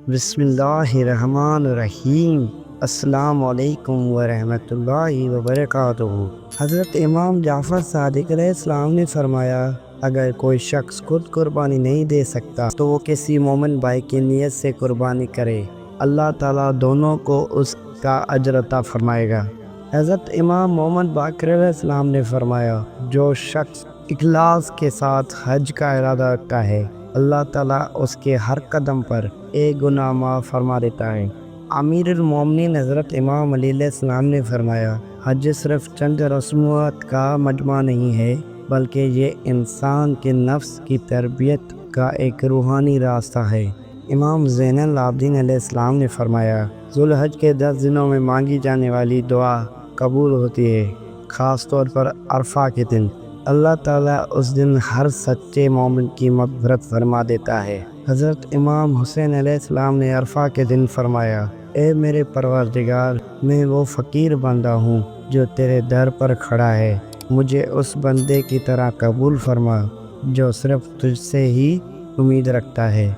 بسم اللہ الرحمن الرحیم۔ السلام علیکم ورحمۃ اللہ وبرکاتہ۔ حضرت امام جعفر صادق علیہ السلام نے فرمایا، اگر کوئی شخص خود قربانی نہیں دے سکتا تو وہ کسی مومن بھائی کی نیت سے قربانی کرے، اللہ تعالیٰ دونوں کو اس کا اجر عطا فرمائے گا۔ حضرت امام محمد باقر علیہ السلام نے فرمایا، جو شخص اخلاص کے ساتھ حج کا ارادہ رکھتا ہے، اللہ تعالیٰ اس کے ہر قدم پر ایک گناہ معاف فرما دیتا ہے۔ امیر المومنین حضرت امام علی علیہ السلام نے فرمایا، حج صرف چند رسومات کا مجموعہ نہیں ہے، بلکہ یہ انسان کے نفس کی تربیت کا ایک روحانی راستہ ہے۔ امام زین العابدین علیہ السلام نے فرمایا، ذوالحج کے 10 دنوں میں مانگی جانے والی دعا قبول ہوتی ہے، خاص طور پر عرفہ کے دن۔ اللہ تعالیٰ اس دن ہر سچے مومن کی مغفرت فرما دیتا ہے۔ حضرت امام حسین علیہ السلام نے عرفہ کے دن فرمایا، اے میرے پروردگار، میں وہ فقیر بندہ ہوں جو تیرے در پر کھڑا ہے، مجھے اس بندے کی طرح قبول فرما جو صرف تجھ سے ہی امید رکھتا ہے۔